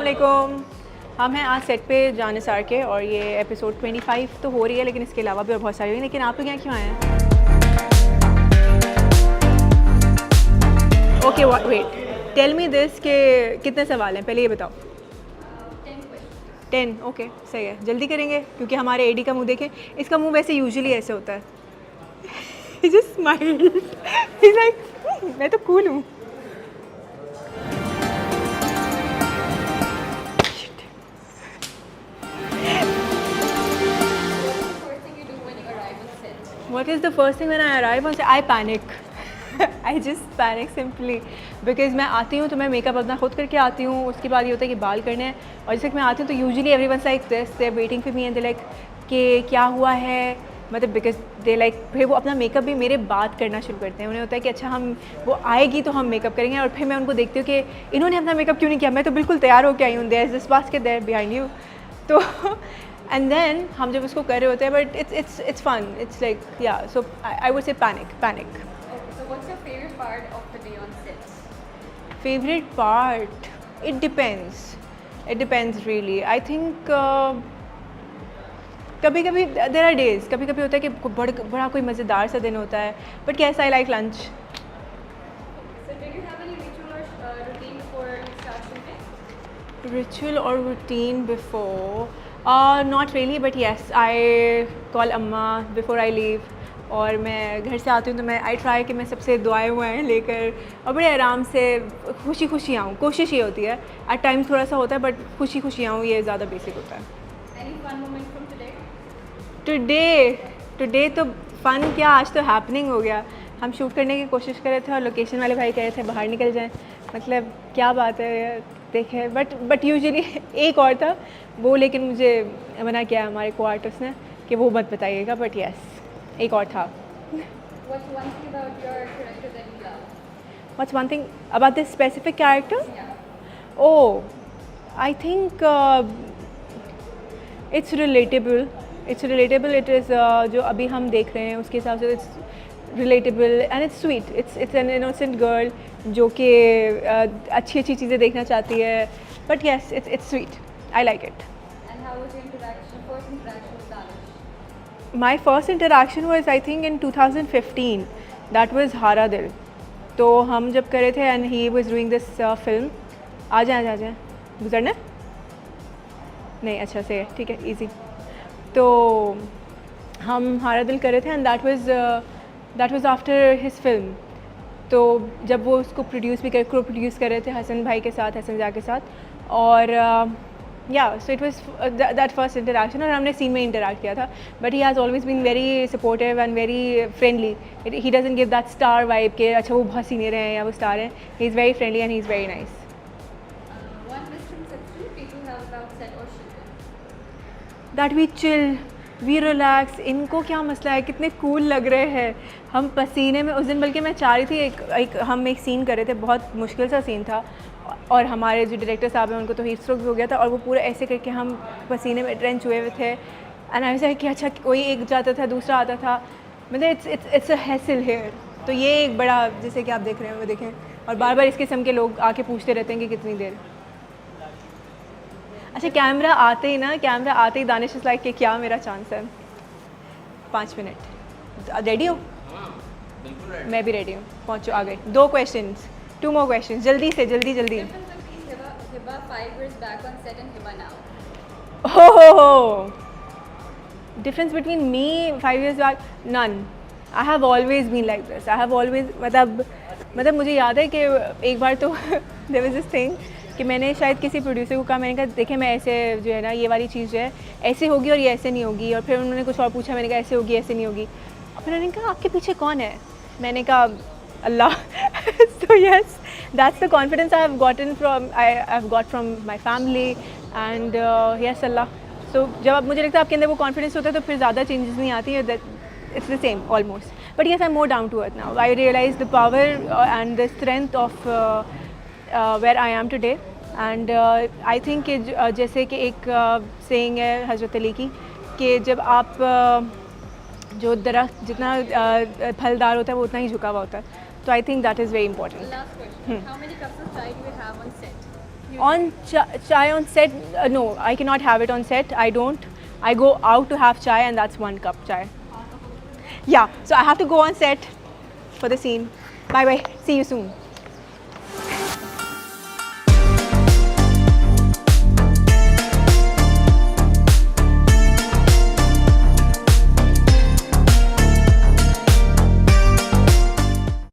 अस्सलामुअलैकुम। हम हैं आज सेट पे जानिसार के और ये एपिसोड 25 तो हो रही है, लेकिन इसके अलावा भी और बहुत सारी हुई। लेकिन आप लोग यहाँ क्यों आए हैं? Okay wait, tell me this के कितने सवाल हैं, पहले ये बताओ। 10 ओके सही है, जल्दी करेंगे क्योंकि हमारे एडी का मुंह देखें। इसका मुंह वैसे यूजुअली ऐसे होता है। He just smiled. He's like, मैं तो कूल हूँ। What is the first thing when I arrive on set? I panic. I just panic simply because मैं आती हूँ तो मैं मेकअप अपना खुद करके आती हूँ। उसके बाद ये होता है कि बाल करने हैं और जैसे कि मैं आती हूँ तो usually everyone's like this, they are waiting for me and they like कि क्या हुआ है, मतलब बिकॉज दे लाइक फिर वो अपना मेकअप भी मेरे बात करना शुरू करते हैं। उन्हें होता है कि अच्छा हम वो आएगी तो हम मेकअप करेंगे और फिर मैं उनको देखती हूँ कि इन्होंने अपना मेकअप क्यों नहीं किया, मैं तो बिल्कुल तैयार होकर आई हूँ, there is this basket there behind you. तो एंड देन हम जब उसको कर रहे होते हैं but it's fun, it's like yeah so I would say panic. So what's your favorite part of the day on set? Favorite part? It depends. It depends really. I think कभी कभी there are days, कभी कभी होता है कि बड़ा कोई मज़ेदार सा दिन होता है, but yes, I like lunch. So do you have any ritual or routine before you start shooting? Ritual or routine before? Not really, but yes, I call अम्मा before I leave. और मैं घर से आती हूँ तो मैं आई ट्राई कि मैं सबसे दुआएं हुआएँ लेकर और बड़े आराम से खुशी खुशी आऊँ। कोशिश ये होती है, एट टाइम्स थोड़ा सा होता है बट खुशी खुशी आऊँ, ये ज़्यादा बेसिक होता है। Any fun moment from today? Today तो फ़न क्या, आज तो हैपनिंग हो गया। हम शूट करने की कोशिश कर रहे थे और लोकेशन वाले भाई कह रहे थे बाहर निकल जाएं, मतलब क्या बात है यार, देखें बट यूजुअली एक और था वो, लेकिन मुझे मना किया हमारे को आर्टिस्ट ने कि वो मत बताइएगा, बट यस एक और था। What's one thing about your character that you love? What's one thing about this specific character? Yeah. Oh, I think it's relatable. It's relatable. It is जो अभी हम देख रहे हैं उसके हिसाब से it's relatable and it's sweet. It's an innocent girl जो कि अच्छी चीज़ें देखना चाहती है. But yes, it's sweet. I like it. And how was your first interaction with Danish? My first interaction was I think in 2015. That was हारा दिल. तो हम जब कर रहे थे and he was doing this film. आ जाए गुजरना नहीं, अच्छा से ठीक है, easy. तो हम हारा दिल कर रहे थे and that was after his film. तो जब वो उसको प्रोड्यूस कर रहे थे हसन भाई के साथ, हसन जा के साथ, और yeah, so it was that first interaction और हमने सीन में इंटरेक्ट किया था, but he has always been very supportive and very friendly. He doesn't give that star vibe के अच्छा वो बहुत सीनियर हैं या वो स्टार हैं. He is very friendly and he is very nice. One misconception people have about set or shooting? That we chill, we relax. इनको क्या मसला है, कितने कूल लग रहे हैं हम पसीने में। उस दिन बल्कि मैं चाह रही थी हम एक सीन कर रहे थे, बहुत मुश्किल सा सीन था और हमारे जो डायरेक्टर साहब हैं उनको तो हीट स्ट्रोक भी हो गया था और वो पूरा ऐसे करके हम पसीने में ट्रेंच हुए हुए थे। एंड आई वाज कि अच्छा कोई एक जाता था दूसरा आता था, मतलब इट्स अ हैसल हियर। तो ये एक बड़ा, जैसे कि आप देख रहे हैं वो देखें, और बार बार इस किस्म के लोग आके पूछते रहते हैं कि कितनी देर। अच्छा कैमरा आते ही दानिश इज़ लाइक कि क्या मेरा चांस है। 5 मिनट रेडी हो? मैं भी रेडी हूँ, पहुँचो आ गए। 2 क्वेश्चंस, 2 more questions, जल्दी से जल्दी। Difference between Hiba 5 years back on set and Hiba now? Oh, difference between me 5 years back? None. I have always been like this. I have always मतलब मुझे याद है कि एक बार तो there was this thing कि मैंने शायद किसी प्रोड्यूसर को कहा, मैंने कहा देखें मैं ऐसे जो है ना ये वाली चीज़ जो है ऐसे होगी और ये ऐसे नहीं होगी, और फिर उन्होंने कुछ और पूछा, मैंने कहा ऐसे होगी ऐसे नहीं होगी, फिर उन्होंने कहा आपके पीछे कौन है, मैंने कहा अल्लाह. So yes, that's the confidence I have got from my family and yes Allah. So जब मुझे लगता है आपके अंदर वो कॉन्फिडेंस होता है तो फिर ज़्यादा चेंजेस नहीं आती है, it's the same almost. But yes, I'm more down to earth now. I realize the power and the strength of where I am today. And I think कि जैसे कि एक saying है हज़रत अली की कि जब आप जो दरख्त जितना फलदार होता है वो उतना ही झुका हुआ होता है, तो I think that is very important. Last question. How many cups of chai do you have on set? On chai on set, no, I cannot have it on set. I don't. I go out to have chai, and that's 1 cup chai. Yeah, so I have to go on set for the scene. Bye bye. See you soon.